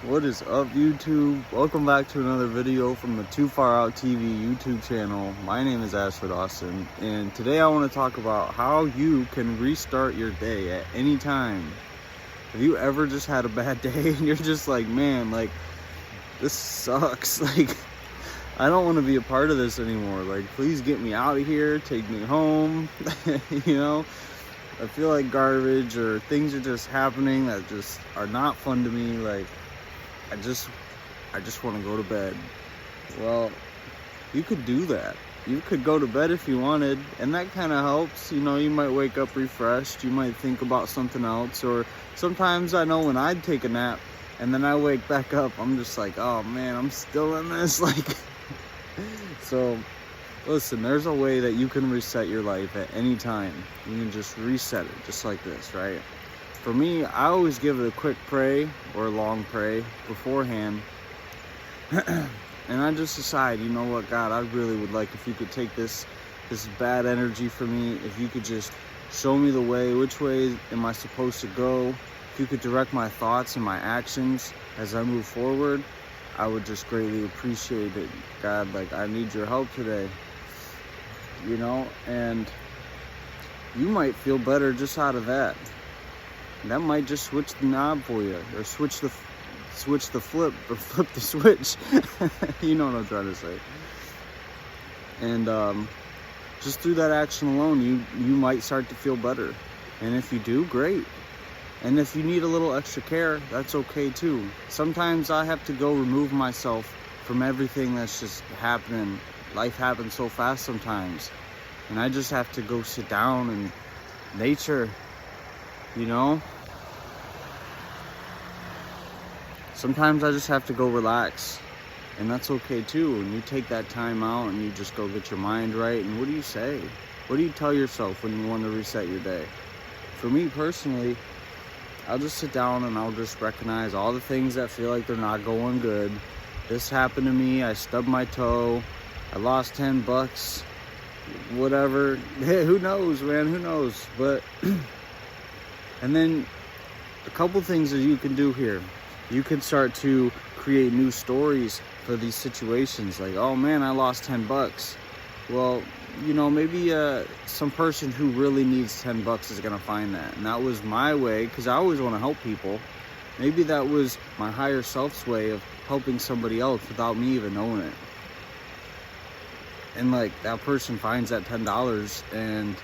What is up, YouTube? Welcome back to another video from the Too Far Out TV YouTube channel. My name is Ashford Austin, and today I want to talk about how you can restart your day at any time. Have you ever just had a bad day and you're just like, man, like, this sucks. Like, I don't want to be a part of this anymore. Like, please get me out of here, take me home. You know, I feel like garbage, or things are just happening that just are not fun to me. Like, I just want to go to bed. Well, you could do that. You could go to bed if you wanted, and that kind of helps. You know, you might wake up refreshed. You might think about something else, or sometimes I know when I'd take a nap and then I wake back up, I'm just like, oh man, I'm still in this. Like, so listen, there's a way that you can reset your life at any time. You can just reset it just like this, right? For me, I always give it a quick pray or a long pray beforehand. And I just decide, you know what, God, I really would like if you could take this bad energy from me. If you could just show me the way, which way am I supposed to go? If you could direct my thoughts and my actions as I move forward, I would just greatly appreciate it. God, like, I need your help today. You know, and you might feel better just out of that. That might just switch the knob for you, or switch the flip, or flip the switch. You know what I'm trying to say. And just through that action alone, you might start to feel better. And if you do, great. And if you need a little extra care, that's okay too. Sometimes I have to go remove myself from everything that's just happening. Life happens so fast sometimes, and I just have to go sit down in nature. You know, sometimes I just have to go relax, and that's okay too. And you take that time out and you just go get your mind right. And what do you say? What do you tell yourself when you want to reset your day? For me personally, I'll just sit down and I'll just recognize all the things that feel like they're not going good. This happened to me. I stubbed my toe. I lost $10. Whatever. Hey, who knows, man? Who knows? But and then a couple things that you can do here. You can start to create new stories for these situations. Like, oh man, I lost $10. Well, you know, maybe some person who really needs $10 is gonna find that. And that was my way, because I always want to help people. Maybe that was my higher self's way of helping somebody else without me even knowing it. And like, that person finds that $10 and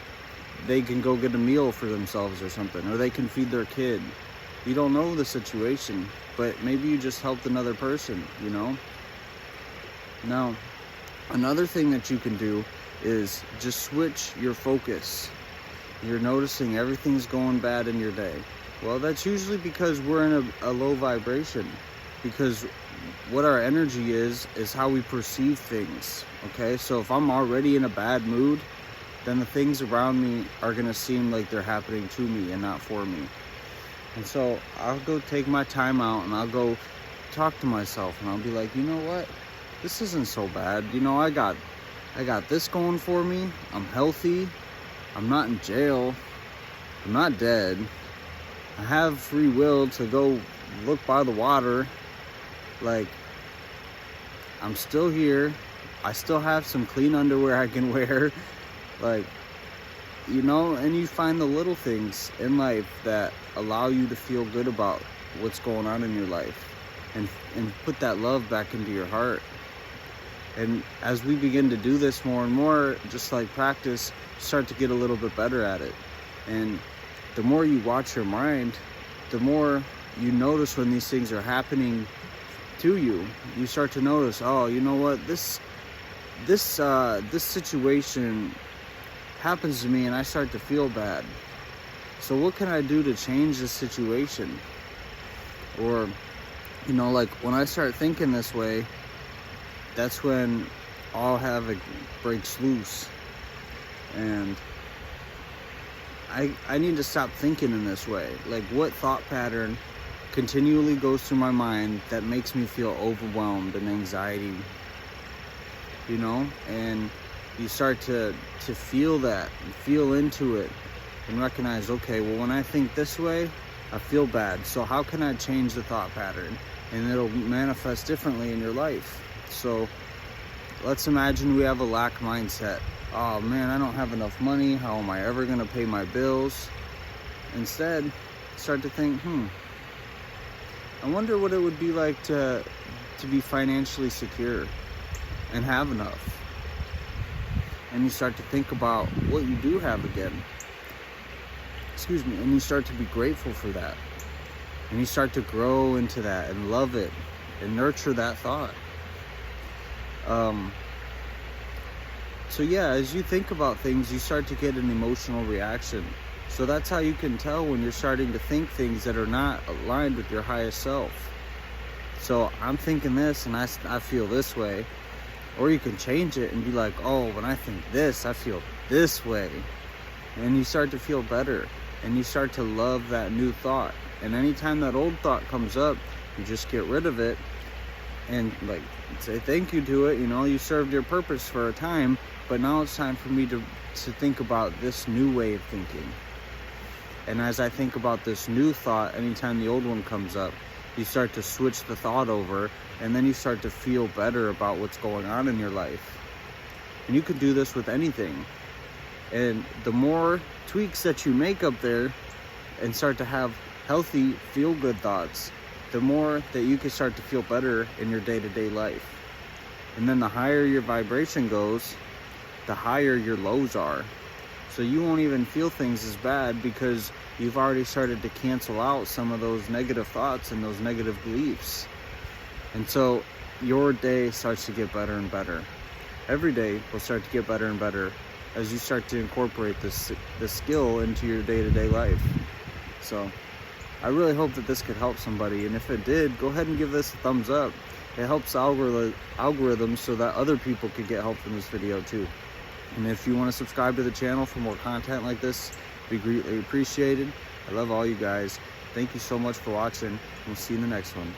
they can go get a meal for themselves or something, or they can feed their kid. You don't know the situation, but maybe you just helped another person, you know? Now, another thing that you can do is just switch your focus. You're noticing everything's going bad in your day. Well, that's usually because we're in a low vibration, because what our energy is how we perceive things, okay? So if I'm already in a bad mood, then the things around me are gonna seem like they're happening to me and not for me. And so I'll go take my time out and I'll go talk to myself, and I'll be like, you know what? This isn't so bad. You know, I got this going for me. I'm healthy. I'm not in jail. I'm not dead. I have free will to go look by the water. Like, I'm still here. I still have some clean underwear I can wear. Like, you know, and you find the little things in life that allow you to feel good about what's going on in your life, and put that love back into your heart. And as we begin to do this more and more, just like practice, start to get a little bit better at it. And the more you watch your mind, the more you notice when these things are happening to you. You start to notice, oh, you know what, this situation happens to me and I start to feel bad. So what can I do to change this situation? Or, you know, like, when I start thinking this way, that's when all havoc breaks loose. And I need to stop thinking in this way. Like, what thought pattern continually goes through my mind that makes me feel overwhelmed and anxiety? You know, and you start to feel that, feel into it, and recognize, okay, well, when I think this way, I feel bad. So how can I change the thought pattern? And it'll manifest differently in your life. So let's imagine we have a lack mindset. Oh man, I don't have enough money. How am I ever gonna pay my bills? Instead, start to think, I wonder what it would be like to be financially secure and have enough. And you start to think about what you do have again. And you start to be grateful for that. And you start to grow into that and love it and nurture that thought. So yeah, as you think about things, you start to get an emotional reaction. So that's how you can tell when you're starting to think things that are not aligned with your highest self. So I'm thinking this and I feel this way. Or you can change it and be like, oh, when I think this, I feel this way. And you start to feel better. And you start to love that new thought. And anytime that old thought comes up, you just get rid of it and like say thank you to it. You served your purpose for a time, but now it's time for me to think about this new way of thinking. And as I think about this new thought, anytime the old one comes up, you start to switch the thought over, and then you start to feel better about what's going on in your life. And you can do this with anything. And the more tweaks that you make up there and start to have healthy, feel-good thoughts, the more that you can start to feel better in your day-to-day life. And then the higher your vibration goes, the higher your lows are. So you won't even feel things as bad because you've already started to cancel out some of those negative thoughts and those negative beliefs. And so your day starts to get better and better. Every day will start to get better and better as you start to incorporate this skill into your day-to-day life. So I really hope that this could help somebody. And if it did, go ahead and give this a thumbs up. It helps algorithms so that other people could get help from this video too. And if you want to subscribe to the channel for more content like this, it'd be greatly appreciated. I love all you guys. Thank you so much for watching. We'll see you in the next one.